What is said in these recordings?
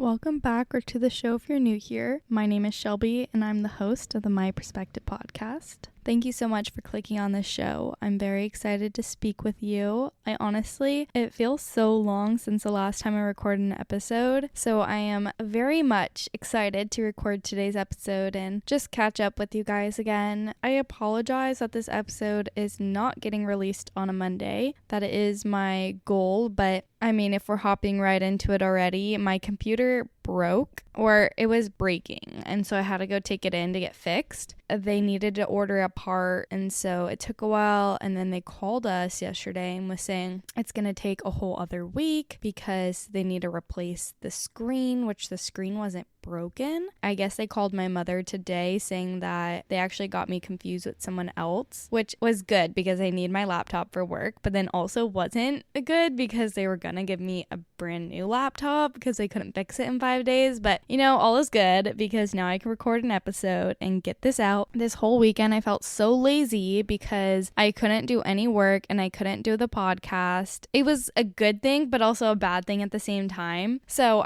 Welcome back or to the show if you're new here. My name is Shelby and I'm the host of the My Perspective podcast. Thank you so much for clicking on this show. I'm very excited to speak with you. It feels so long since the last time I recorded an episode, so I am very much excited to record today's episode and just catch up with you guys again. I apologize that this episode is not getting released on a Monday. That is my goal, but if we're hopping right into it already, my computer broke, or it was breaking, and so I had to go take it in to get fixed. They needed to order a part, and so it took a while, and then they called us yesterday and was saying it's gonna take a whole other week because they need to replace the screen, which the screen wasn't broken. I guess they called my mother today saying that they actually got me confused with someone else, which was good because I need my laptop for work, but then also wasn't good because they were gonna give me a brand new laptop because they couldn't fix it in 5 days. But all is good because now I can record an episode and get this out. This whole weekend I felt so lazy because I couldn't do any work and I couldn't do the podcast. It was a good thing but also a bad thing at the same time. So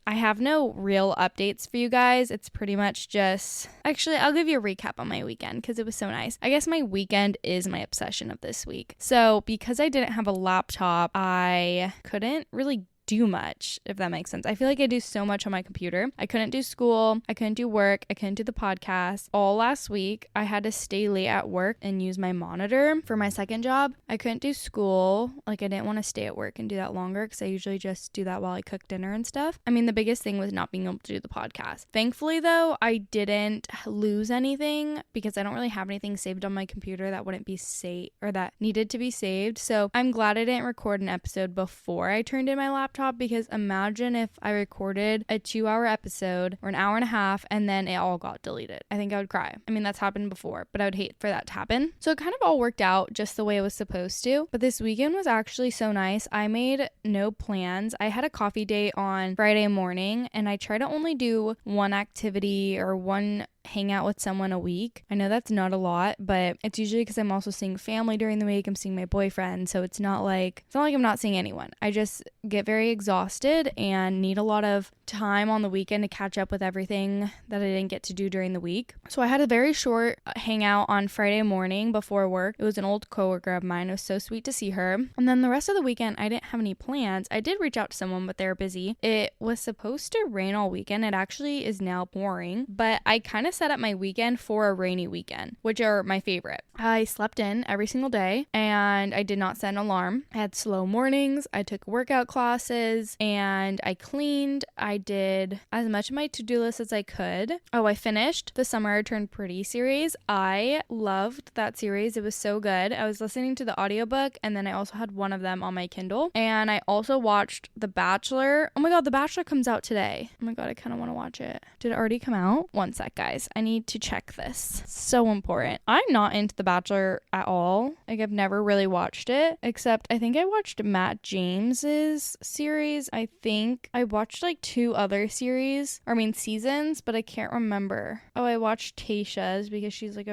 I have no real updates for you guys. It's pretty much just... Actually, I'll give you a recap on my weekend because it was so nice. I guess my weekend is my obsession of this week. So because I didn't have a laptop, I couldn't really do much, if that makes sense. I feel like I do so much on my computer. I couldn't do school, I couldn't do work, I couldn't do the podcast. All last week, I had to stay late at work and use my monitor for my second job. I couldn't do school. I didn't want to stay at work and do that longer because I usually just do that while I cook dinner and stuff. The biggest thing was not being able to do the podcast. Thankfully, though, I didn't lose anything because I don't really have anything saved on my computer that wouldn't be saved or that needed to be saved. So I'm glad I didn't record an episode before I turned in my laptop, because imagine if I recorded a 2-hour episode or an hour and a half and then it all got deleted. I think I would cry. That's happened before, but I would hate for that to happen. So it kind of all worked out just the way it was supposed to. But this weekend was actually so nice. I made no plans. I had a coffee date on Friday morning and I try to only do one activity or one hang out with someone a week. I know that's not a lot, but it's usually because I'm also seeing family during the week. I'm seeing my boyfriend, so it's not like I'm not seeing anyone. I just get very exhausted and need a lot of time on the weekend to catch up with everything that I didn't get to do during the week. So I had a very short hangout on Friday morning before work. It was an old coworker of mine. It was so sweet to see her. And then the rest of the weekend, I didn't have any plans. I did reach out to someone, but they were busy. It was supposed to rain all weekend. It actually is now pouring, but I kind of set up my weekend for a rainy weekend, which are my favorite. I slept in every single day and I did not set an alarm. I had slow mornings. I took workout classes and I cleaned. I did as much of my to-do list as I could. Oh, I finished the Summer I Turned Pretty series. I loved that series. It was so good. I was listening to the audiobook and then I also had one of them on my Kindle. And I also watched The Bachelor. Oh my god, The Bachelor comes out today. Oh my god, I kind of want to watch it. Did it already come out? One sec, guys. I need to check this. So important. I'm not into The Bachelor at all. I've never really watched it, except I think I watched Matt James's series. I think I watched 2 other series, seasons, but I can't remember. Oh, I watched Tayshia's because she's like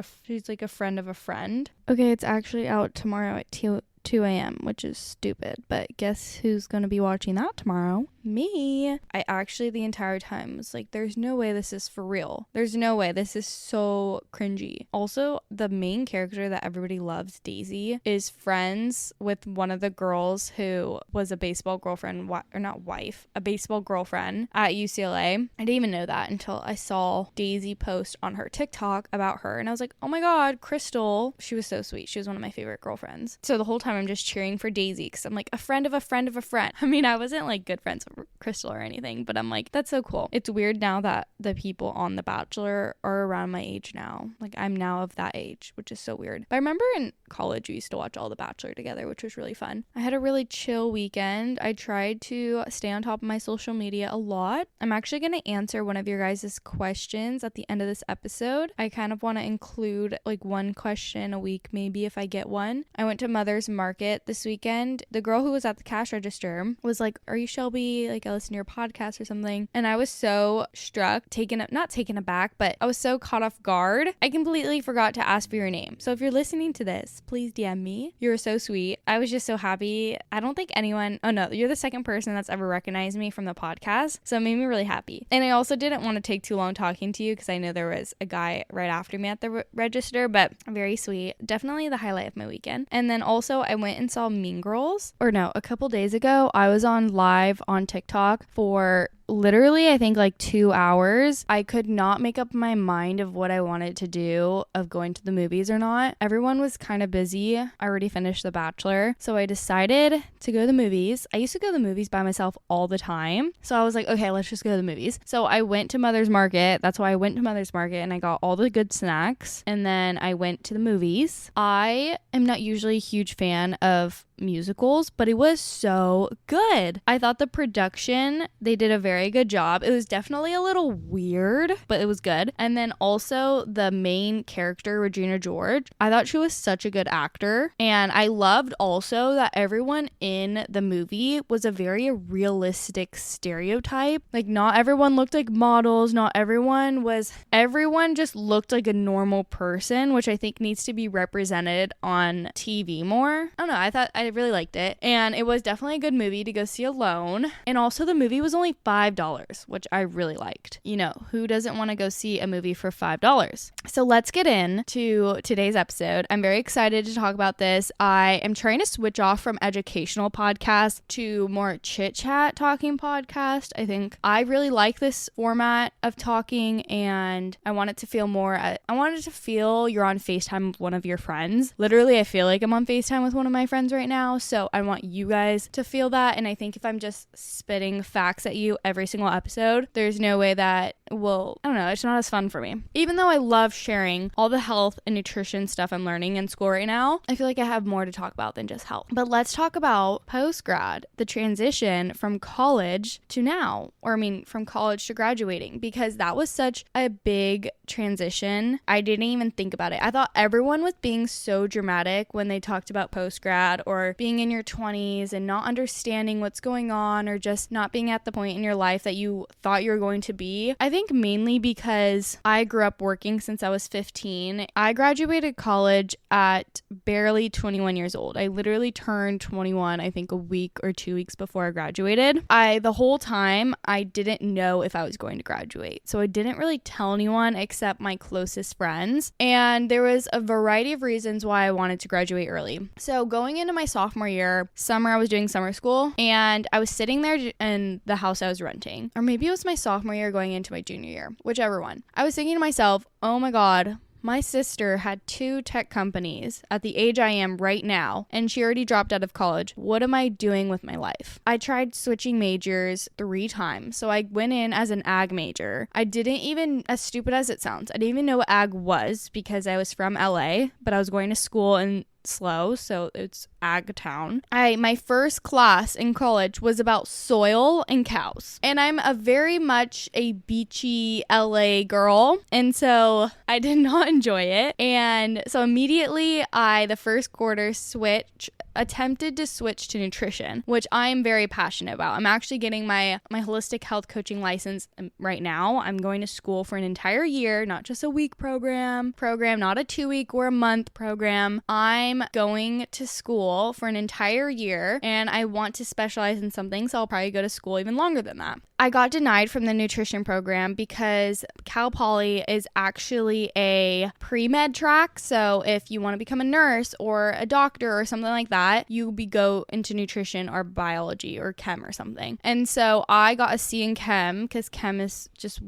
a friend of a friend. Okay, it's actually out tomorrow at 2 a.m., which is stupid, but guess who's gonna be watching that tomorrow? Me. I actually the entire time was like, there's no way this is for real. There's no way. This is so cringy. Also, the main character that everybody loves, Daisy, is friends with one of the girls who was a baseball girlfriend, a baseball girlfriend at UCLA. I didn't even know that until I saw Daisy post on her TikTok about her, and I was like, oh my god, Crystal. She was so sweet. She was one of my favorite girlfriends. So the whole time I'm just cheering for Daisy because I'm like, a friend of a friend of a friend. I wasn't good friends with Crystal or anything, but I'm like, that's so cool. It's weird now that the people on The Bachelor are around my age now. I'm now of that age, which is so weird. But I remember in college we used to watch all The Bachelor together, which was really fun. I had a really chill weekend. I tried to stay on top of my social media a lot. I'm actually going to answer one of your guys' questions at the end of this episode. I kind of want to include one question a week, maybe, if I get one. I went to Mother's market this weekend, the girl who was at the cash register was like, "Are you Shelby? Like, I listen to your podcast or something." And I was so struck, not taken aback, but I was so caught off guard. I completely forgot to ask for your name. So if you're listening to this, please DM me. You're so sweet. I was just so happy. I don't think anyone, oh no, you're the second person that's ever recognized me from the podcast. So it made me really happy. And I also didn't want to take too long talking to you because I know there was a guy right after me at the register, but very sweet. Definitely the highlight of my weekend. And then also I went and saw Mean Girls, a couple days ago. I was on live on TikTok for literally, I think like 2 hours. I could not make up my mind of what I wanted to do, of going to the movies or not. Everyone was kind of busy. I already finished The Bachelor. So I decided to go to the movies. I used to go to the movies by myself all the time. So I was like, okay, let's just go to the movies. So I went to Mother's Market. That's why I went to Mother's Market and I got all the good snacks. And then I went to the movies. I am not usually a huge fan of musicals, but it was so good. I thought the production, they did a very good job. It was definitely a little weird, but it was good. And then also the main character, Regina George, I thought she was such a good actor. And I loved also that everyone in the movie was a very realistic stereotype. Like, not everyone looked like models, everyone just looked like a normal person, which I think needs to be represented on TV more. I don't know, I really liked it, and it was definitely a good movie to go see alone. And also the movie was only $5, which I really liked. You know, who doesn't want to go see a movie for $5? So let's get into today's episode. I'm very excited to talk about this. I am trying to switch off from educational podcasts to more chit chat talking podcast. I think I really like this format of talking, and I wanted to feel you're on FaceTime with one of your friends. Literally, I feel like I'm on FaceTime with one of my friends right now. So I want you guys to feel that. And I think if I'm just spitting facts at you every single episode, there's no way that it's not as fun for me. Even though I love sharing all the health and nutrition stuff I'm learning in school right now, I feel like I have more to talk about than just health. But let's talk about post-grad, the transition from college to now, from college to graduating, because that was such a big transition. I didn't even think about it. I thought everyone was being so dramatic when they talked about post-grad or being in your 20s and not understanding what's going on, or just not being at the point in your life that you thought you were going to be. I think mainly because I grew up working since I was 15. I graduated college at barely 21 years old. I literally turned 21, I think a week or 2 weeks before I graduated. The whole time, I didn't know if I was going to graduate. So I didn't really tell anyone except my closest friends. And there was a variety of reasons why I wanted to graduate early. So going into my sophomore year, I was doing summer school, and I was sitting there in the house I was renting. Or maybe it was my sophomore year going into my junior year, whichever one. I was thinking to myself, oh my God, my sister had 2 tech companies at the age I am right now, and she already dropped out of college. What am I doing with my life? I tried switching majors 3 times. So I went in as an ag major. I didn't even, as stupid as it sounds, I didn't even know what ag was because I was from LA, but I was going to school in SLO, so it's ag town. My first class in college was about soil and cows, and I'm very much a beachy LA girl, and so I did not enjoy it. And so immediately the first quarter attempted to switch to nutrition, which I'm very passionate about. I'm actually getting my holistic health coaching license right now. I'm going to school for an entire year, not just a week program, not a 2-week or a month program. I'm going to school for an entire year, and I want to specialize in something, so I'll probably go to school even longer than that. I got denied from the nutrition program because Cal Poly is actually a pre-med track. So if you want to become a nurse or a doctor or something like that, you go into nutrition or biology or chem or something. And so I got a C in chem because chem is just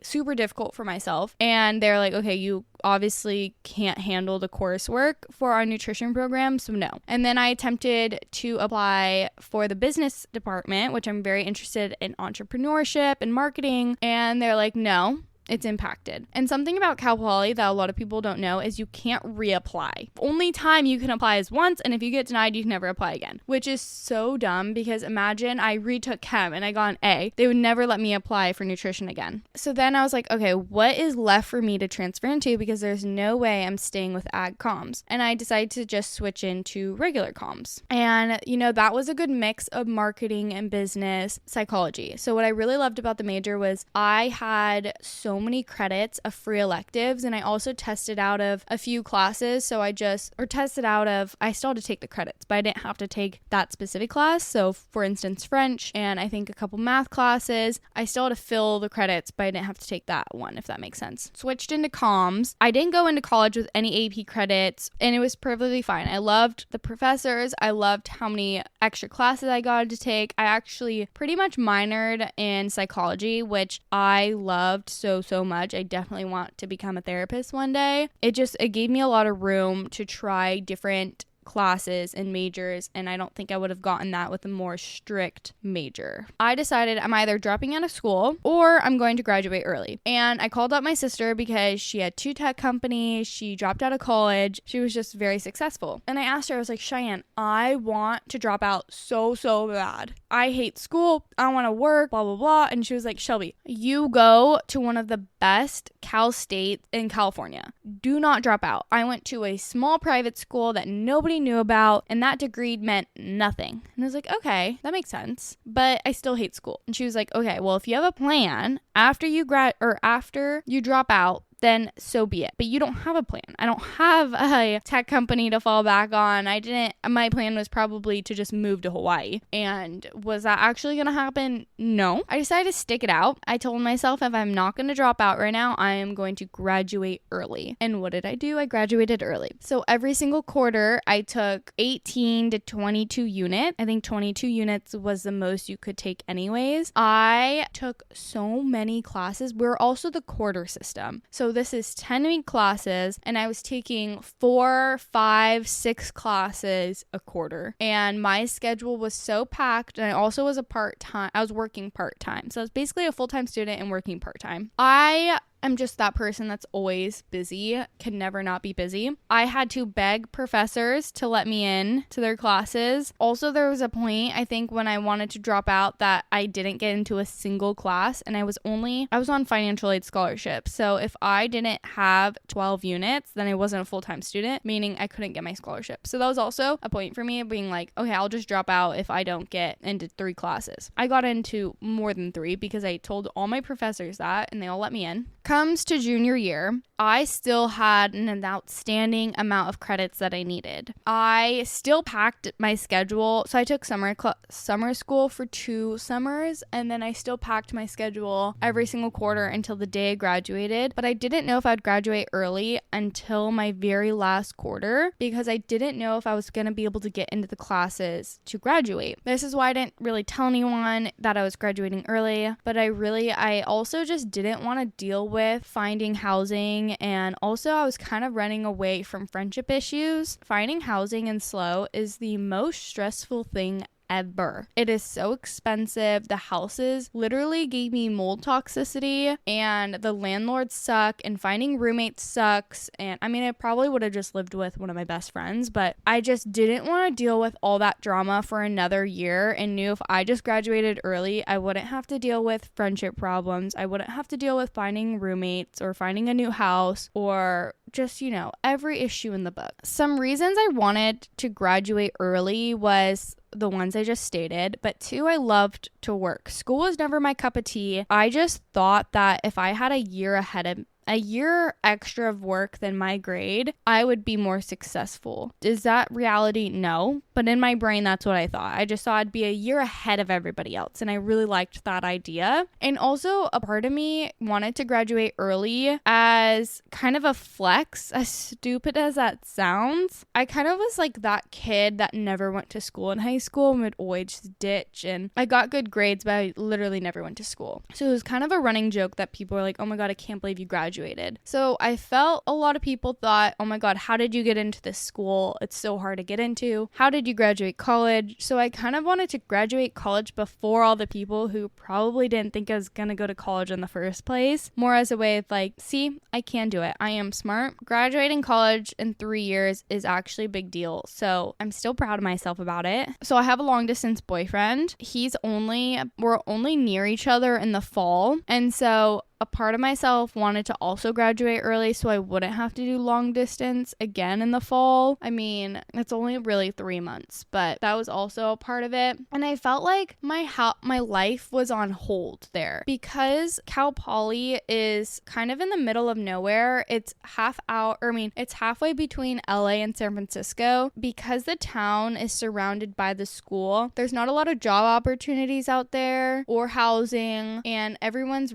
super difficult for myself. And they're like, okay, you obviously can't handle the coursework for our nutrition program, so no. And then I attempted to apply for the business department, which I'm very interested in entrepreneurship and marketing, and they're like, no, it's impacted. And something about Cal Poly that a lot of people don't know is you can't reapply. Only time you can apply is once, and if you get denied, you can never apply again, which is so dumb because imagine I retook chem and I got an A. They would never let me apply for nutrition again. So then I was like, okay, what is left for me to transfer into, because there's no way I'm staying with ag comms. And I decided to just switch into regular comms. And, that was a good mix of marketing and business psychology. So what I really loved about the major was I had so many credits of free electives, and I also tested out of a few classes. So I still had to take the credits, but I didn't have to take that specific class. So for instance, French and I think a couple math classes, I still had to fill the credits, but I didn't have to take that one, if that makes sense. Switched into comms. I didn't go into college with any AP credits, and it was perfectly fine. I loved the professors. I loved how many extra classes I got to take. I actually pretty much minored in psychology, which I loved so much. I definitely want to become a therapist one day. It gave me a lot of room to try different classes and majors, and I don't think I would have gotten that with a more strict major. I decided I'm either dropping out of school or I'm going to graduate early. And I called up my sister because she had 2 tech companies, she dropped out of college, she was just very successful. And I asked her, I was like, Cheyenne, I want to drop out so bad. I hate school, I want to work, blah, blah, blah. And she was like, Shelby, you go to one of the best Cal States in California. Do not drop out. I went to a small private school that nobody knew about, and that degree meant nothing. And I was like, okay, that makes sense, but I still hate school. And she was like, okay, well, if you have a plan after you drop out, then so be it. But you don't have a plan. I don't have a tech company to fall back on. My plan was probably to just move to Hawaii. And was that actually going to happen? No. I decided to stick it out. I told myself if I'm not going to drop out right now, I am going to graduate early. And what did I do? I graduated early. So every single quarter, I took 18 to 22 units. I think 22 units was the most you could take anyways. I took so many classes. We're also the quarter system. So this is 10-week classes, and I was taking 4, 5, 6 classes a quarter. And my schedule was so packed, and I also was I was working part-time. So I was basically a full-time student and working part-time. I'm just that person that's always busy, can never not be busy. I had to beg professors to let me in to their classes. Also, there was a point, I think, when I wanted to drop out that I didn't get into a single class, and I was on financial aid scholarship. So if I didn't have 12 units, then I wasn't a full-time student, meaning I couldn't get my scholarship. So that was also a point for me of being like, okay, I'll just drop out if I don't get into 3 classes. I got into more than 3 because I told all my professors that, and they all let me in. Comes to junior year, I still had an outstanding amount of credits that I needed. I still packed my schedule. So I took summer school for 2 summers, and then I still packed my schedule every single quarter until the day I graduated. But I didn't know if I'd graduate early until my very last quarter because I didn't know if I was going to be able to get into the classes to graduate. This is why I didn't really tell anyone that I was graduating early, but I also just didn't want to deal with finding housing, and also I was kind of running away from friendship issues. Finding housing in SLO is the most stressful thing ever. It is so expensive. The houses literally gave me mold toxicity, and the landlords suck, and finding roommates sucks. And I mean, I probably would have just lived with one of my best friends, but I just didn't want to deal with all that drama for another year, and knew if I just graduated early, I wouldn't have to deal with friendship problems. I wouldn't have to deal with finding roommates or finding a new house or just, every issue in the book. Some reasons I wanted to graduate early was the ones I just stated, but 2, I loved to work. School was never my cup of tea. I just thought that if I had a year extra of work than my grade, I would be more successful. Is that reality? No. But in my brain, that's what I thought. I just thought I'd be a year ahead of everybody else. And I really liked that idea. And also, a part of me wanted to graduate early as kind of a flex, as stupid as that sounds. I kind of was like that kid that never went to school in high school and would always ditch. And I got good grades, but I literally never went to school. So it was kind of a running joke that people were like, oh my God, I can't believe you graduated. So I felt a lot of people thought, oh my God, how did you get into this school? It's so hard to get into. How did did you graduate college? So I kind of wanted to graduate college before all the people who probably didn't think I was going to go to college in the first place, more as a way of like, see, I can do it. I am smart. Graduating college in 3 years is actually a big deal. So I'm still proud of myself about it. So I have a long distance boyfriend. We're only near each other in the fall. And so a part of myself wanted to also graduate early so I wouldn't have to do long distance again in the fall. I mean, it's only really 3 months, but that was also a part of it. And I felt like my life was on hold there because Cal Poly is kind of in the middle of nowhere. It's it's halfway between LA and San Francisco. Because the town is surrounded by the school, there's not a lot of job opportunities out there or housing, and everyone's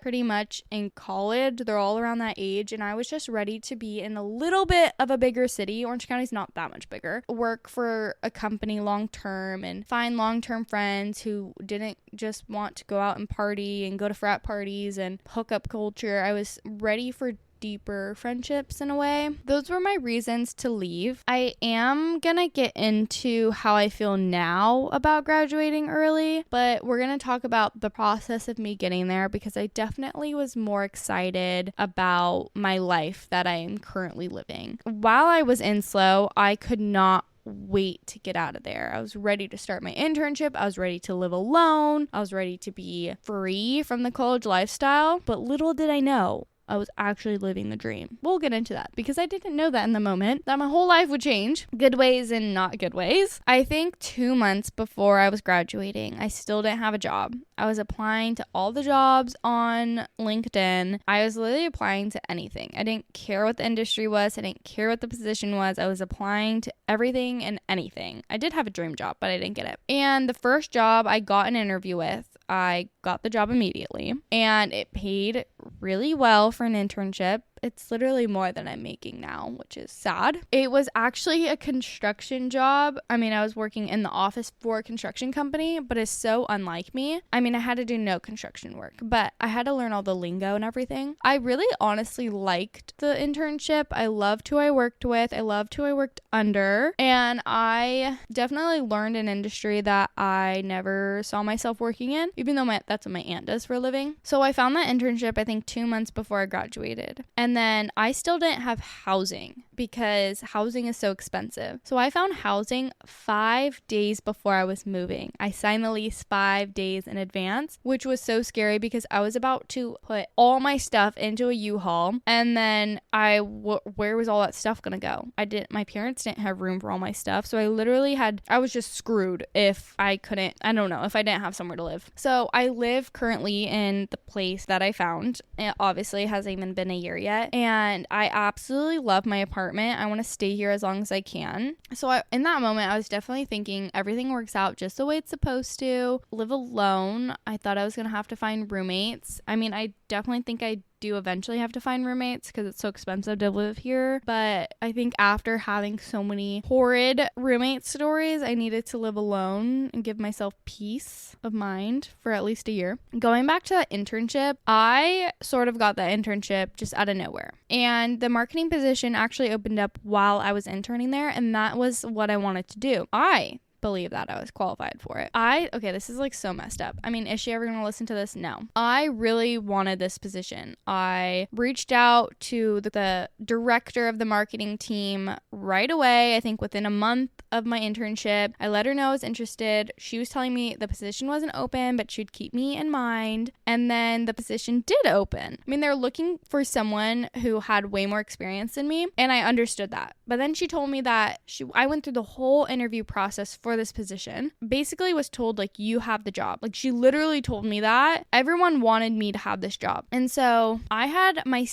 pretty much in college. They're all around that age, and I was just ready to be in a little bit of a bigger city. Orange County's not that much bigger. Work for a company long term and find long-term friends who didn't just want to go out and party and go to frat parties and hookup culture. I was ready for deeper friendships in a way. Those were my reasons to leave. I am gonna get into how I feel now about graduating early, but we're gonna talk about the process of me getting there because I definitely was more excited about my life that I am currently living. While I was in SLO, I could not wait to get out of there. I was ready to start my internship. I was ready to live alone. I was ready to be free from the college lifestyle, but little did I know I was actually living the dream. We'll get into that because I didn't know that in the moment, that my whole life would change, good ways and not good ways. I think 2 months before I was graduating, I still didn't have a job. I was applying to all the jobs on LinkedIn. I was literally applying to anything. I didn't care what the industry was. I didn't care what the position was. I was applying to everything and anything. I did have a dream job, but I didn't get it. And the first job I got an interview with, I got the job immediately, and it paid really well for an internship. It's literally more than I'm making now, which is sad. It was actually a construction job. I mean, I was working in the office for a construction company, but it's so unlike me. I mean, I had to do no construction work, but I had to learn all the lingo and everything. I really honestly liked the internship. I loved who I worked with. I loved who I worked under. And I definitely learned an industry that I never saw myself working in, even though that's what my aunt does for a living. So I found that internship, I think 2 months before I graduated. And then I still didn't have housing because housing is so expensive. So I found housing 5 days before I was moving. I signed the lease 5 days in advance, which was so scary because I was about to put all my stuff into a U-Haul, and then where was all that stuff gonna go? My parents didn't have room for all my stuff, so I was just screwed if I didn't have somewhere to live. So I live currently in the place that I found. It obviously hasn't even been a year yet, and I absolutely love my apartment. I want to stay here as long as I can. So in that moment, I was definitely thinking everything works out just the way it's supposed to. Live alone. I thought I was going to have to find roommates. I mean, I definitely think I do eventually have to find roommates because it's so expensive to live here. But I think after having so many horrid roommate stories, I needed to live alone and give myself peace of mind for at least a year. Going back to that internship, I sort of got that internship just out of nowhere. And the marketing position actually opened up while I was interning there, and that was what I wanted to do. I believe that I was qualified for it. Okay, this is like so messed up. I mean, is she ever gonna listen to this? No. I really wanted this position. I reached out to the director of the marketing team right away. I think within a month of my internship, I let her know I was interested. She was telling me the position wasn't open, but she'd keep me in mind. And then the position did open. I mean, they're looking for someone who had way more experience than me, and I understood that. But then she told me that I went through the whole interview process for this position, basically was told like, you have the job. Like, she literally told me that everyone wanted me to have this job. And so I had my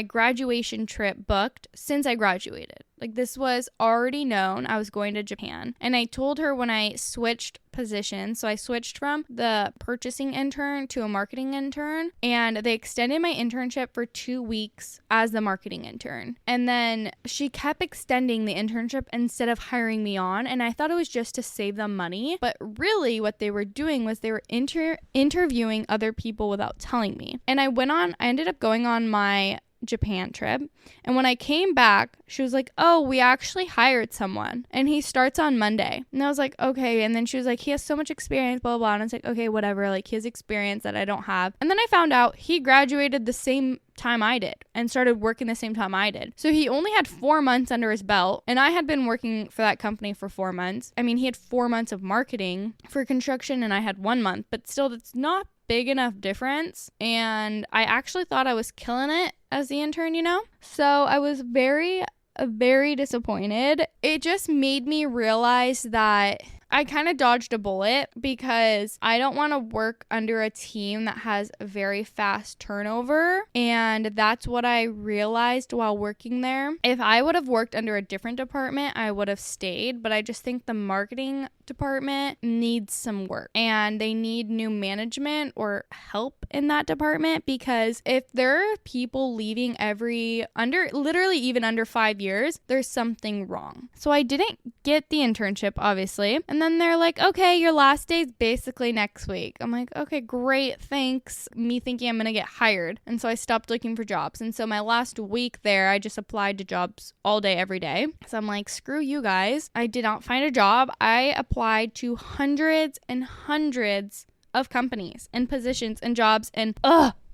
graduation trip booked since I graduated. Like, this was already known. I was going to Japan. And I told her when I switched positions, so I switched from the purchasing intern to a marketing intern, and they extended my internship for 2 weeks as the marketing intern. And then she kept extending the internship instead of hiring me on, and I thought it was just to save them money. But really what they were doing was they were interviewing other people without telling me. And I ended up going on my Japan trip. And when I came back, she was like, oh, we actually hired someone and he starts on Monday. And I was like, okay. And then she was like, he has so much experience, blah, blah, blah. And I was like, okay, whatever. Like, he has experience that I don't have. And then I found out he graduated the same time I did and started working the same time I did. So he only had 4 months under his belt, and I had been working for that company for 4 months. I mean, he had 4 months of marketing for construction and I had 1 month, but still, that's not big enough difference. And I actually thought I was killing it as the intern, you know? So I was very disappointed. It just made me realize that I kind of dodged a bullet because I don't want to work under a team that has a very fast turnover. And that's what I realized while working there. If I would have worked under a different department, I would have stayed. But I just think the marketing department needs some work and they need new management or help in that department, because if there are people leaving literally even under 5 years, there's something wrong. So I didn't get the internship, obviously. And then they're like, okay, your last day is basically next week. I'm like, okay, great, thanks. Me thinking I'm going to get hired. And so I stopped looking for jobs. And so my last week there, I just applied to jobs all day, every day. So I'm like, screw you guys. I did not find a job. I applied to hundreds and hundreds of companies and positions and jobs, and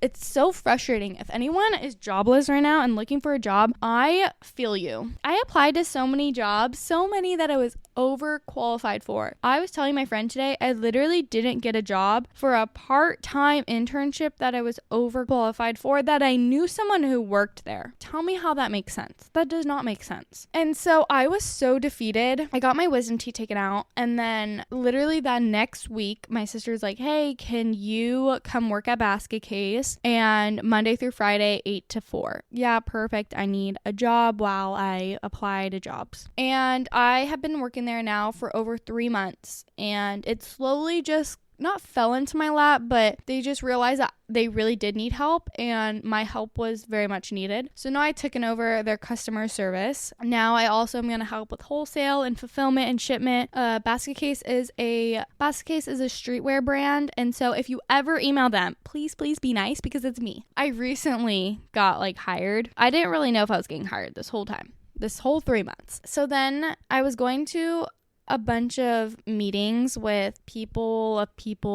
it's so frustrating. If anyone is jobless right now and looking for a job, I feel you. I applied to so many jobs, so many that I was overqualified for. I was telling my friend today, I literally didn't get a job for a part-time internship that I was overqualified for, that I knew someone who worked there. Tell me how that makes sense. That does not make sense. And so I was so defeated. I got my wisdom teeth taken out, and then literally that next week, my sister's like, hey, can you come work at Basket Case? And Monday through Friday, 8 to 4. Yeah, perfect. I need a job while I apply to jobs. And I have been working there now for over 3 months. And it slowly just not fell into my lap, but they just realized that they really did need help, and my help was very much needed. So now I taken over their customer service. Now I also am going to help with wholesale and fulfillment and shipment. Basket Case is a streetwear brand, and so if you ever email them, please be nice, because it's me. I recently got hired. I didn't really know if I was getting hired this whole time, this whole 3 months. So then I was going to a bunch of meetings with people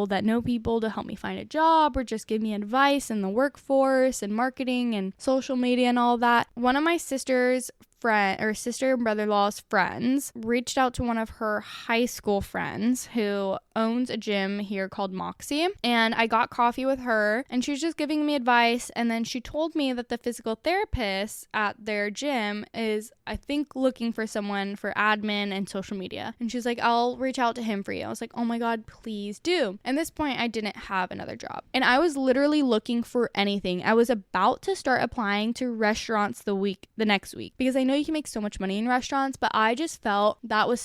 that know people to help me find a job or just give me advice in the workforce and marketing and social media and all that. One of my sister and brother-in-law's friends reached out to one of her high school friends who owns a gym here called Moxie, and I got coffee with her, and she was just giving me advice. And then she told me that the physical therapist at their gym is, I think, looking for someone for admin and social media, and she's like, I'll reach out to him for you. I was like, oh my god, please do. At this point, I didn't have another job, and I was literally looking for anything. I was about to start applying to restaurants the next week, because I know you can make so much money in restaurants, but I just felt that was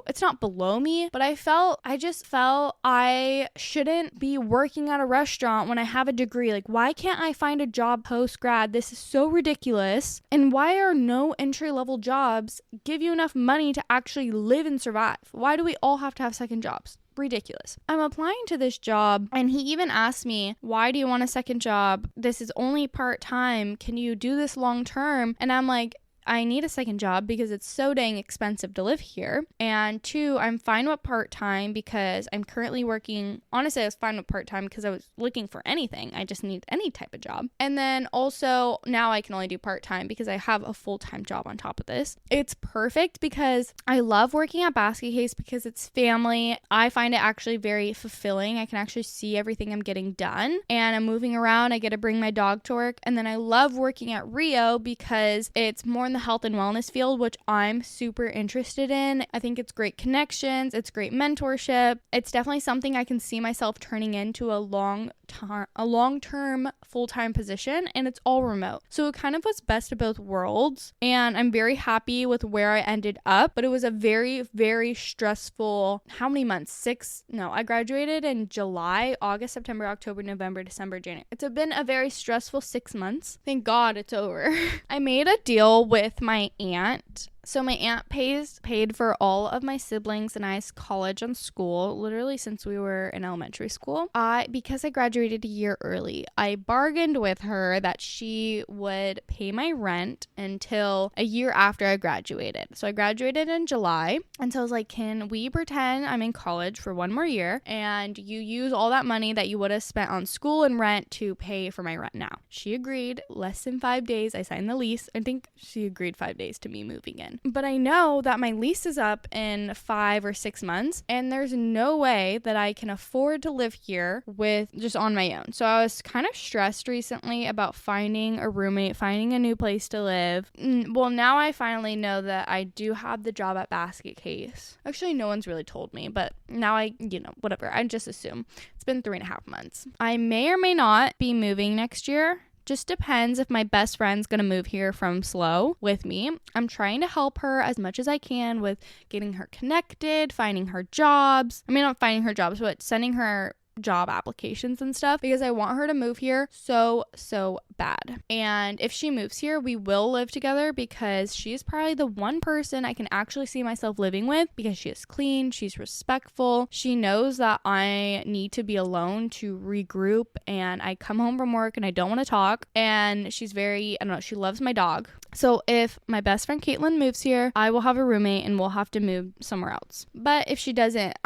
it's not below me, but I just felt I shouldn't be working at a restaurant when I have a degree. Like, why can't I find a job post-grad? This is so ridiculous. And why are no entry-level jobs give you enough money to actually live and survive? Why do we all have to have second jobs? Ridiculous. I'm applying to this job, and he even asked me, why do you want a second job? This is only part-time. Can you do this long-term? And I'm like, I need a second job because it's so dang expensive to live here. And 2, I'm fine with part-time because I'm currently working. Honestly, I was fine with part-time because I was looking for anything. I just need any type of job. And then also now I can only do part-time because I have a full-time job on top of this. It's perfect because I love working at Basket Case because it's family. I find it actually very fulfilling. I can actually see everything I'm getting done, and I'm moving around. I get to bring my dog to work. And then I love working at Rio because it's more in the health and wellness field, which I'm super interested in. I think it's great connections, it's great mentorship. It's definitely something I can see myself turning into a long-term full-time position, and it's all remote. So it kind of was best of both worlds, and I'm very happy with where I ended up, but it was a very, very stressful, how many months? I graduated in July, August, September, October, November, December, January. It's been a very stressful 6 months. Thank God it's over. I made a deal with my aunt So my aunt paid for all of my siblings and I's college and school, literally since we were in elementary school. Because I graduated a year early, I bargained with her that she would pay my rent until a year after I graduated. So I graduated in July, and so I was like, can we pretend I'm in college for one more year and you use all that money that you would have spent on school and rent to pay for my rent now? She agreed. Less than 5 days, I signed the lease. I think she agreed 5 days to me moving in. But I know that my lease is up in 5 or 6 months, and there's no way that I can afford to live here with just on my own. So I was kind of stressed recently about finding a roommate, finding a new place to live. Well, now I finally know that I do have the job at Basket Case. Actually, no one's really told me, but now whatever. I just assume. It's been 3.5 months. I may or may not be moving next year. Just depends if my best friend's gonna move here from SLO with me. I'm trying to help her as much as I can with getting her connected, finding her jobs. I mean, not finding her jobs, but sending her job applications and stuff, because I want her to move here so bad. And if she moves here, we will live together, because she's probably the one person I can actually see myself living with, because she is clean, she's respectful, she knows that I need to be alone to regroup, and I come home from work and I don't want to talk, and she's very, I don't know, she loves my dog. So if my best friend Caitlin moves here, I will have a roommate and we'll have to move somewhere else. But if she doesn't,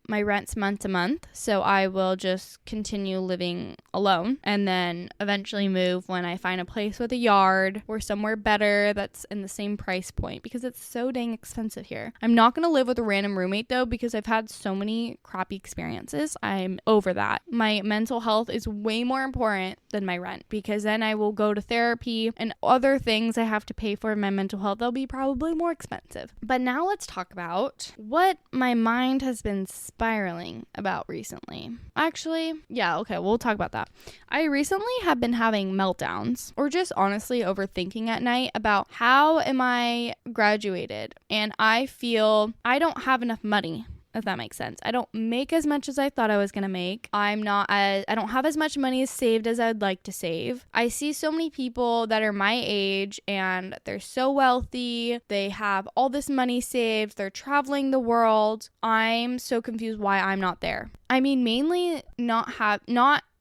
my rent's month to month, so I will just continue living alone and then eventually move when I find a place with a yard or somewhere better that's in the same price point, because it's so dang expensive here. I'm not going to live with a random roommate though, because I've had so many crappy experiences. I'm over that. My mental health is way more important than my rent, because then I will go to therapy and other things I have to pay for my mental health. They'll be probably more expensive. But now let's talk about what my mind has been spiraling about recently. Actually, yeah, okay, we'll talk about that. I recently have been having meltdowns, or just honestly overthinking at night about how am I graduated, and I feel I don't have enough money, if that makes sense. I don't make as much as I thought I was going to make. I don't have as much money saved as I'd like to save. I see so many people that are my age and they're so wealthy. They have all this money saved. They're traveling the world. I'm so confused why I'm not there. I mean, mainly not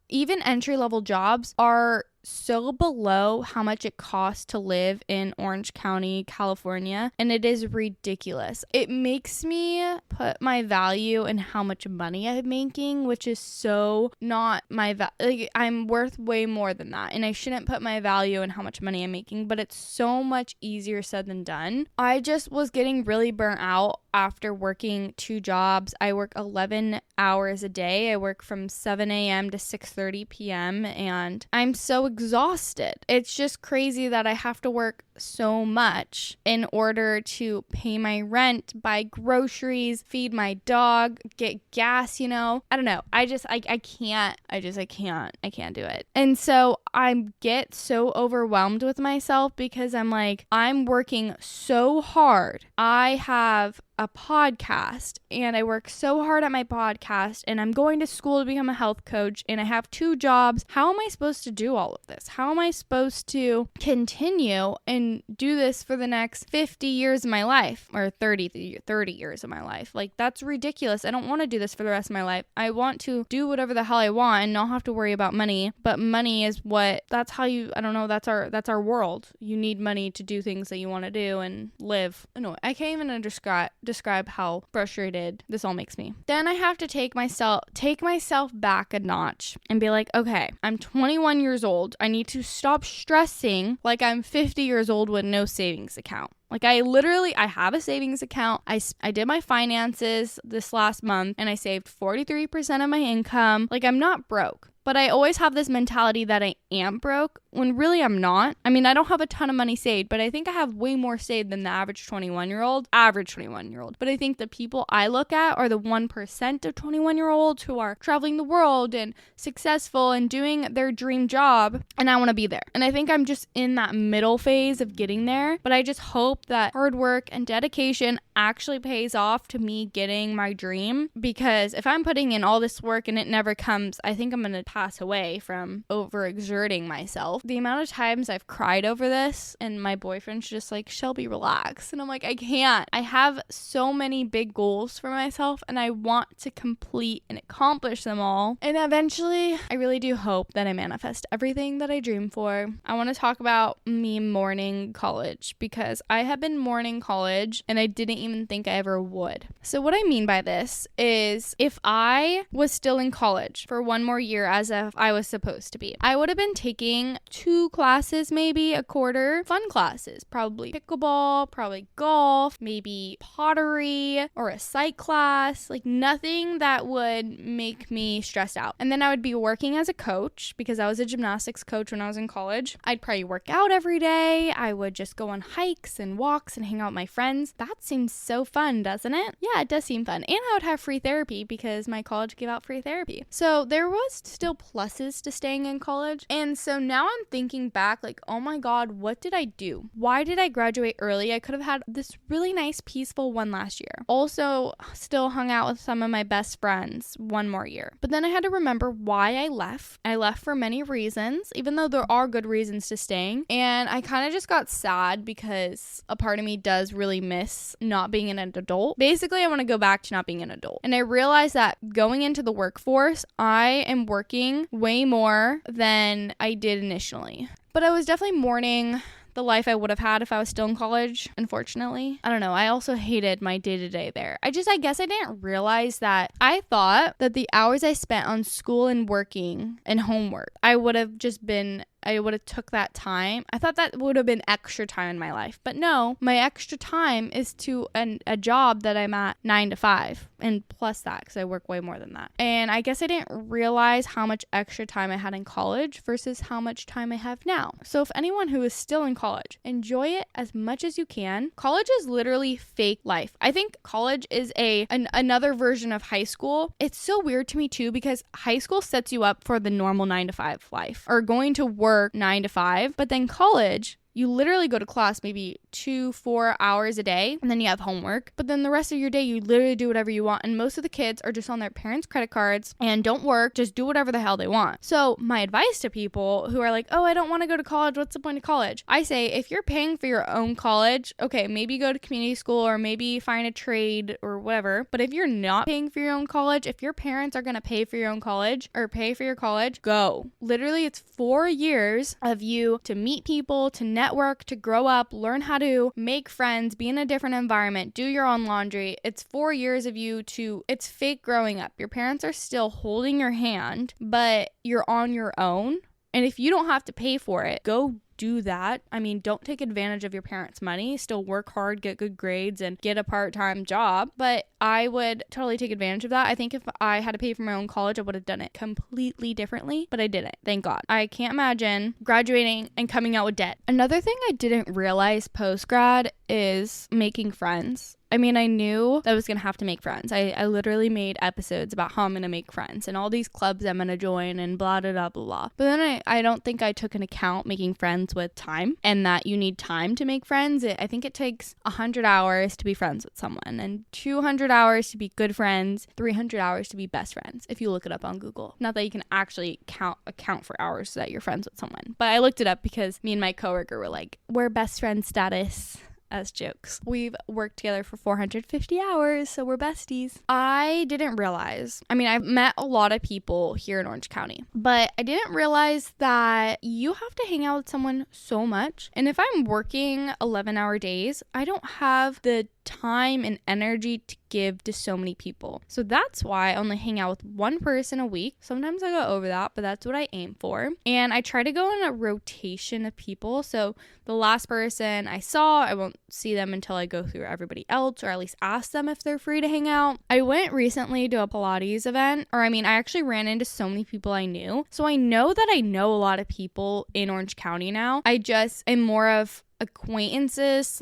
even entry-level jobs are so below how much it costs to live in Orange County, California, and it is ridiculous. It makes me put my value in how much money I'm making, which is so not my I'm worth way more than that, and I shouldn't put my value in how much money I'm making, but it's so much easier said than done. I just was getting really burnt out after working 2 jobs. I work 11 hours a day. I work from 7 a.m. to 6:30 p.m. and I'm so exhausted. It's just crazy that I have to work so much in order to pay my rent, buy groceries, feed my dog, get gas, I don't know. I can't do it. And so I get so overwhelmed with myself, because I'm like, I'm working so hard. I have a podcast and I work so hard at my podcast, and I'm going to school to become a health coach, and I have 2 jobs. How am I supposed to do all of this? How am I supposed to continue and do this for the next 50 years of my life, or 30 years of my life? Like, that's ridiculous. I don't want to do this for the rest of my life. I want to do whatever the hell I want and not have to worry about money. But money is that's our world. You need money to do things that you want to do and live. No, I can't even describe how frustrated this all makes me. Then I have to take myself back a notch and be like, okay, I'm 21 years old. I need to stop stressing like I'm 50 years old with no savings account. Like, I have a savings account. I did my finances this last month and I saved 43% of my income. Like, I'm not broke. But I always have this mentality that I am broke, when really I'm not. I mean, I don't have a ton of money saved, but I think I have way more saved than the average 21-year-old. But I think the people I look at are the 1% of 21-year-olds who are traveling the world and successful and doing their dream job, and I want to be there. And I think I'm just in that middle phase of getting there, but I just hope that hard work and dedication, actually pays off to me getting my dream, because if I'm putting in all this work and it never comes, I think I'm going to pass away from overexerting myself. The amount of times I've cried over this and my boyfriend's just like, Shelby, relax. And I'm like, I can't. I have so many big goals for myself and I want to complete and accomplish them all. And eventually, I really do hope that I manifest everything that I dream for. I want to talk about me mourning college, because I have been mourning college and I didn't even think I ever would. So what I mean by this is, if I was still in college for one more year as if I was supposed to be, I would have been taking 2 classes, maybe a quarter, fun classes, probably pickleball, probably golf, maybe pottery or a psych class, like nothing that would make me stressed out. And then I would be working as a coach, because I was a gymnastics coach when I was in college. I'd probably work out every day. I would just go on hikes and walks and hang out with my friends. That seems so fun, doesn't it? Yeah, it does seem fun. And I would have free therapy because my college gave out free therapy. So there was still pluses to staying in college. And so now I'm thinking back like, oh my God, what did I do? Why did I graduate early? I could have had this really nice, peaceful one last year. Also, still hung out with some of my best friends one more year. But then I had to remember why I left. I left for many reasons, even though there are good reasons to staying. And I kind of just got sad because a part of me does really miss not being an adult. Basically, I want to go back to not being an adult. And I realized that going into the workforce, I am working way more than I did initially. But I was definitely mourning the life I would have had if I was still in college, unfortunately. I don't know. I also hated my day-to-day there. I guess I didn't realize that I thought that the hours I spent on school and working and homework, I would have took that time. I thought that would have been extra time in my life. But no, my extra time is to a job that I'm at 9 to 5. And plus that, because I work way more than that. And I guess I didn't realize how much extra time I had in college versus how much time I have now. So if anyone who is still in college, enjoy it as much as you can. College is literally fake life. I think college is another version of high school. It's so weird to me too, because high school sets you up for the normal 9 to 5 life, or going to work 9 to 5. But then college, you literally go to class maybe 2-4 hours a day, and then you have homework. But then the rest of your day, you literally do whatever you want. And most of the kids are just on their parents' credit cards and don't work, just do whatever the hell they want. So my advice to people who are like, oh, I don't want to go to college, what's the point of college? I say, if you're paying for your own college, okay, maybe go to community school or maybe find a trade or whatever. But if you're not paying for your own college, if your parents are going to pay for your own college or pay for your college, go. Literally, it's 4 years of you to meet people, to network, to grow up, learn how to make friends, be in a different environment, do your own laundry. It's 4 years of you it's fake growing up. Your parents are still holding your hand, but you're on your own. And if you don't have to pay for it, go do that. I mean, don't take advantage of your parents' money. Still work hard, get good grades, and get a part-time job. But I would totally take advantage of that. I think if I had to pay for my own college, I would have done it completely differently, but I didn't. Thank God. I can't imagine graduating and coming out with debt. Another thing I didn't realize post-grad is making friends. I mean, I knew that I was going to have to make friends. I literally made episodes about how I'm going to make friends and all these clubs I'm going to join and blah, blah, blah, blah. But then I don't think I took into account making friends with time, and that you need time to make friends. I think it takes 100 hours to be friends with someone, and 200 hours to be good friends, 300 hours to be best friends, if you look it up on Google. Not that you can actually account for hours that you're friends with someone. But I looked it up because me and my coworker were like, we're best friend status. As jokes. We've worked together for 450 hours, so we're besties. I didn't realize, I've met a lot of people here in Orange County, but I didn't realize that you have to hang out with someone so much. And if I'm working 11-hour days, I don't have the time and energy to give to so many people. So that's why I only hang out with one person a week. Sometimes I go over that, but that's what I aim for. And I try to go in a rotation of people. So the last person I saw, I won't see them until I go through everybody else, or at least ask them if they're free to hang out. I went recently to a Pilates event, I actually ran into so many people I knew. So I know that I know a lot of people in Orange County now. I just am more of acquaintances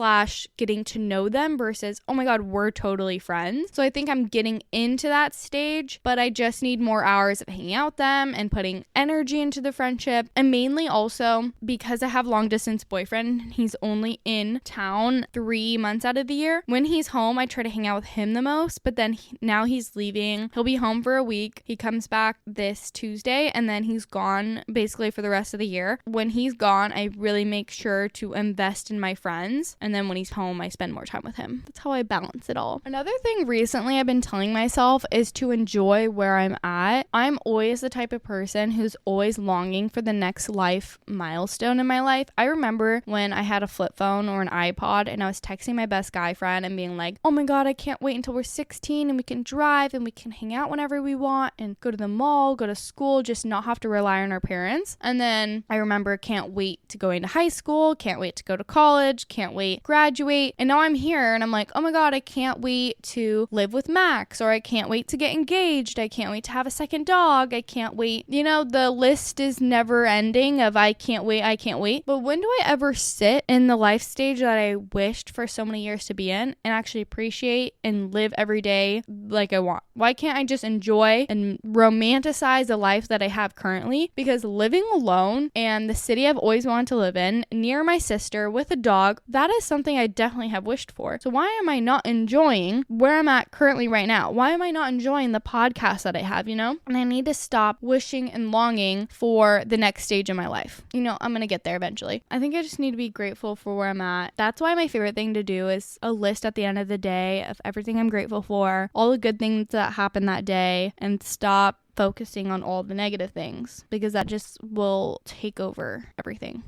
/ getting to know them versus, oh my God, we're totally friends. So I think I'm getting into that stage, but I just need more hours of hanging out with them and putting energy into the friendship. And mainly also because I have long distance boyfriend, he's only in town 3 months out of the year. When he's home, I try to hang out with him the most, but then now he's leaving. He'll be home for a week. He comes back this Tuesday and then he's gone basically for the rest of the year. When he's gone, I really make sure to invest in my friends. And then when he's home, I spend more time with him. That's how I balance it all. Another thing recently I've been telling myself is to enjoy where I'm at. I'm always the type of person who's always longing for the next life milestone in my life. I remember when I had a flip phone or an iPod and I was texting my best guy friend and being like, oh my God, I can't wait until we're 16 and we can drive and we can hang out whenever we want and go to the mall, go to school, just not have to rely on our parents. And then I remember can't wait to go into high school, can't wait to go to college, can't wait to graduate. And now I'm here and I'm like, oh my God, I can't wait to live with Max, or I can't wait to get engaged. I can't wait to have a second dog. I can't wait. You know, the list is never ending of I can't wait, I can't wait. But when do I ever sit in the life stage that I wished for so many years to be in and actually appreciate and live every day like I want? Why can't I just enjoy and romanticize the life that I have currently? Because living alone and the city I've always wanted to live in, near my sister with a dog, that is something I definitely have wished for. So why am I not enjoying where I'm at currently right now? Why am I not enjoying the podcast that I have, you know? And I need to stop wishing and longing for the next stage in my life. You know, I'm gonna get there eventually. I think I just need to be grateful for where I'm at. That's why my favorite thing to do is a list at the end of the day of everything I'm grateful for, all the good things that happened that day, and stop focusing on all the negative things, because that just will take over everything.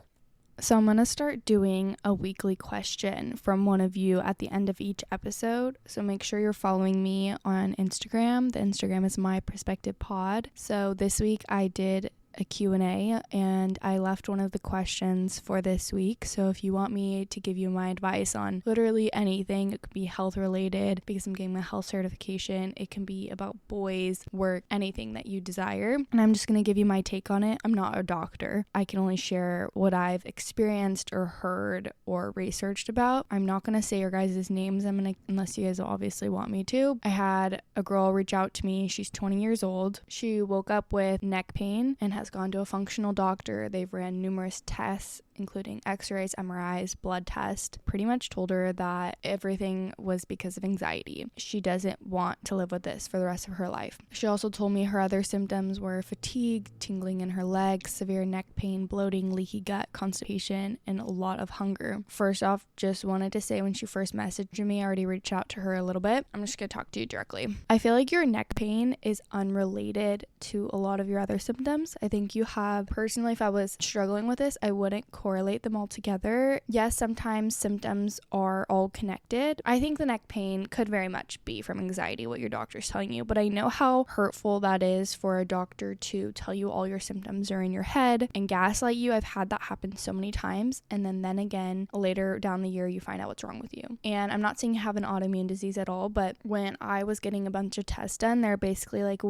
So I'm going to start doing a weekly question from one of you at the end of each episode. So make sure you're following me on Instagram. The Instagram is My Perspective Pod. So this week I did a Q&A and I left one of the questions for this week. So if you want me to give you my advice on literally anything, it could be health related because I'm getting my health certification. It can be about boys, work, anything that you desire. And I'm just going to give you my take on it. I'm not a doctor. I can only share what I've experienced or heard or researched about. I'm not going to say your guys' names. Unless you guys obviously want me to. I had a girl reach out to me. She's 20 years old. She woke up with neck pain and has gone to a functional doctor. They've ran numerous tests, including x-rays, MRIs, blood tests. Pretty much told her that everything was because of anxiety. She doesn't want to live with this for the rest of her life. She also told me her other symptoms were fatigue, tingling in her legs, severe neck pain, bloating, leaky gut, constipation, and a lot of hunger. First off, just wanted to say when she first messaged me, I already reached out to her a little bit. I'm just going to talk to you directly. I feel like your neck pain is unrelated to a lot of your other symptoms. I think you have, personally, if I was struggling with this, I wouldn't correlate them all together. Yes, sometimes symptoms are all connected. I think the neck pain could very much be from anxiety, what your doctor's telling you, but I know how hurtful that is for a doctor to tell you all your symptoms are in your head and gaslight you. I've had that happen so many times, and then again, later down the year, you find out what's wrong with you. And I'm not saying you have an autoimmune disease at all, but when I was getting a bunch of tests done, they're basically like,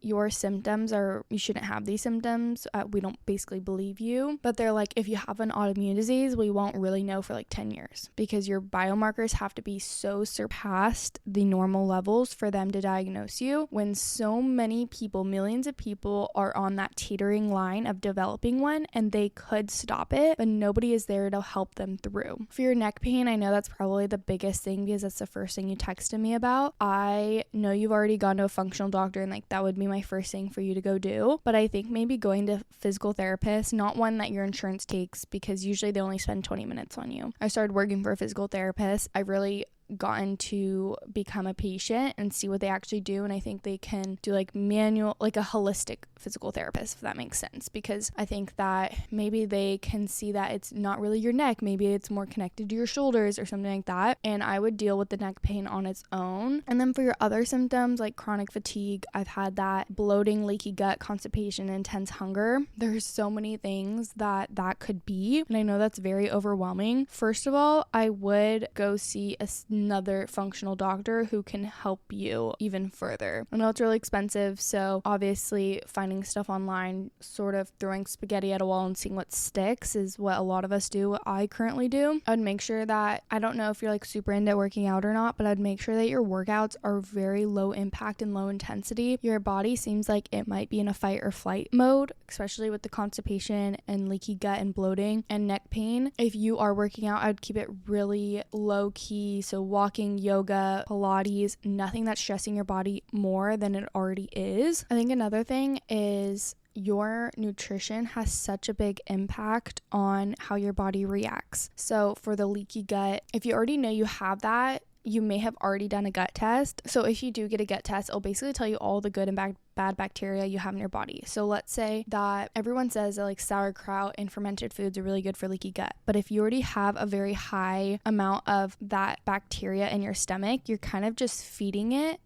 your symptoms are, you shouldn't have these symptoms. We don't basically believe you, but they're like, if you have an autoimmune disease, we won't really know for like 10 years because your biomarkers have to be so surpassed the normal levels for them to diagnose you, when so many people, millions of people, are on that teetering line of developing one and they could stop it, but nobody is there to help them through. For your neck pain, I know that's probably the biggest thing because that's the first thing you texted me about. I know you've already gone to a functional doctor and like that would be my first thing for you to go do, but I think maybe going to physical therapist, not one that your insurance takes because usually they only spend 20 minutes on you. I started working for a physical therapist. I really gotten to become a patient and see what they actually do, and I think they can do like manual, like a holistic physical therapist, if that makes sense, because I think that maybe they can see that it's not really your neck, maybe it's more connected to your shoulders or something like that, and I would deal with the neck pain on its own. And then for your other symptoms like chronic fatigue, I've had that, bloating, leaky gut, constipation, intense hunger, there's so many things that could be, and I know that's very overwhelming. First of all, I would go see a another functional doctor who can help you even further. I know it's really expensive, so obviously finding stuff online, sort of throwing spaghetti at a wall and seeing what sticks is what a lot of us do, what I currently do. I would make sure that, I don't know if you're like super into working out or not, but I'd make sure that your workouts are very low impact and low intensity. Your body seems like it might be in a fight or flight mode, especially with the constipation and leaky gut and bloating and neck pain. If you are working out, I'd keep it really low key. So walking, yoga, Pilates, nothing that's stressing your body more than it already is. I think another thing is your nutrition has such a big impact on how your body reacts. So for the leaky gut, if you already know you have that, you may have already done a gut test. So if you do get a gut test, it'll basically tell you all the good and bad bacteria you have in your body. So let's say that everyone says that like sauerkraut and fermented foods are really good for leaky gut. But if you already have a very high amount of that bacteria in your stomach, you're kind of just feeding it.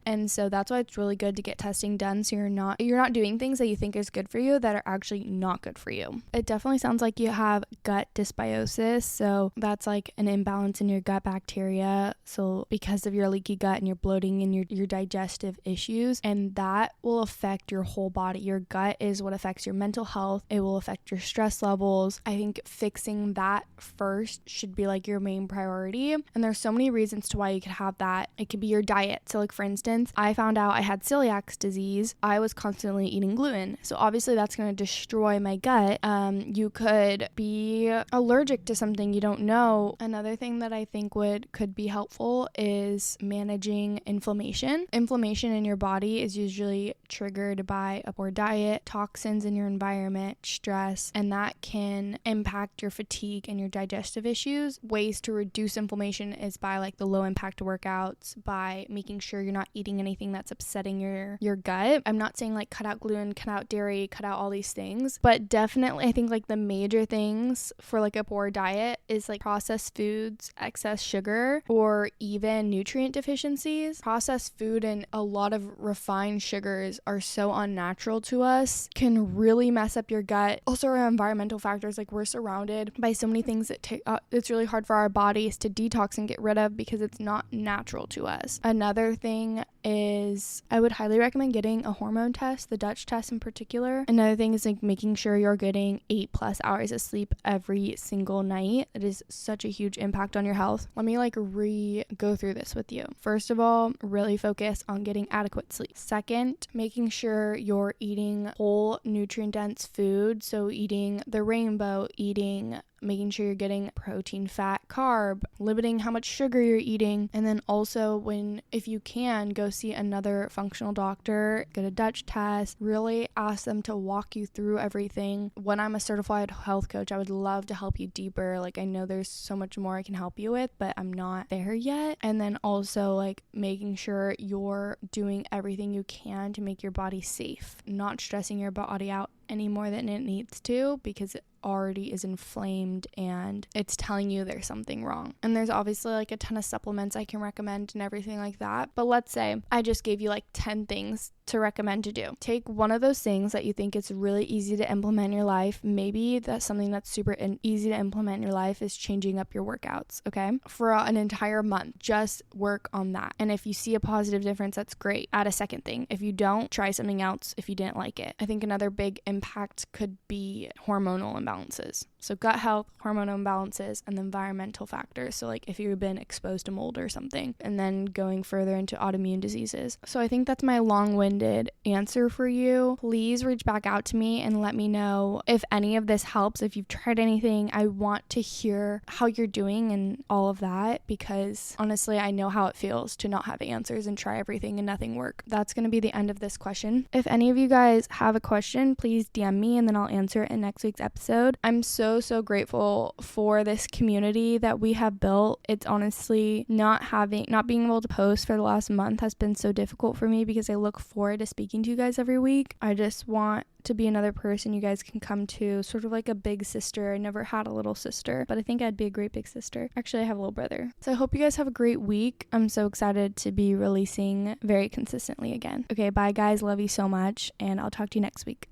And so that's why it's really good to get testing done, so you're not doing things that you think is good for you that are actually not good for you. It definitely sounds like you have gut dysbiosis. So that's like an imbalance in your gut bacteria. So because of your leaky gut and your bloating and your digestive issues, and that will affect your whole body. Your gut is what affects your mental health. It will affect your stress levels. I think fixing that first should be like your main priority. And there's so many reasons to why you could have that. It could be your diet. So like for instance, I found out I had celiac disease. I was constantly eating gluten. So obviously that's going to destroy my gut. You could be allergic to something you don't know. Another thing that I think could be helpful is managing inflammation. Inflammation in your body is usually triggered by a poor diet, toxins in your environment, stress, and that can impact your fatigue and your digestive issues. Ways to reduce inflammation is by like the low impact workouts, by making sure you're not eating anything that's upsetting your gut. I'm not saying like cut out gluten, cut out dairy, cut out all these things, but definitely I think like the major things for like a poor diet is like processed foods, excess sugar, or even nutrient deficiencies. Processed food and a lot of refined sugars are so unnatural to us, can really mess up your gut. Also our environmental factors, like we're surrounded by so many things that it's really hard for our bodies to detox and get rid of because it's not natural to us. Another thing is I would highly recommend getting a hormone test, the Dutch test in particular. Another thing is like making sure you're getting 8+ hours of sleep every single night. It is such a huge impact on your health. Let me like go through this with you. First of all, really focus on getting adequate sleep. Second, making sure you're eating whole nutrient dense food. So eating the rainbow, making sure you're getting protein, fat, carb, limiting how much sugar you're eating. And then also if you can, go see another functional doctor, get a Dutch test, really ask them to walk you through everything. When I'm a certified health coach, I would love to help you deeper. Like I know there's so much more I can help you with, but I'm not there yet. And then also like making sure you're doing everything you can to make your body safe, not stressing your body out any more than it needs to, because it already is inflamed and it's telling you there's something wrong. And there's obviously like a ton of supplements I can recommend and everything like that. But let's say I just gave you like 10 things to recommend to do. Take one of those things that you think it's really easy to implement in your life. Maybe that's something that's super easy to implement in your life is changing up your workouts, okay? For an entire month, just work on that. And if you see a positive difference, that's great. Add a second thing. If you don't, try something else if you didn't like it. I think another big impact could be hormonal imbalances. So gut health, hormonal imbalances, and the environmental factors. So like if you've been exposed to mold or something, and then going further into autoimmune diseases. So I think that's my long-winded answer for you. Please reach back out to me and let me know if any of this helps. If you've tried anything, I want to hear how you're doing and all of that, because honestly, I know how it feels to not have answers and try everything and nothing work. That's going to be the end of this question. If any of you guys have a question, please DM me and then I'll answer it in next week's episode. I'm so grateful for this community that we have built. It's honestly not being able to post for the last month has been so difficult for me because I look forward to speaking to you guys every week. I just want to be another person you guys can come to, sort of like a big sister. I never had a little sister, but I think I'd be a great big sister. Actually, I have a little brother. So I hope you guys have a great week. I'm so excited to be releasing very consistently again. Okay, bye guys. Love you so much, and I'll talk to you next week.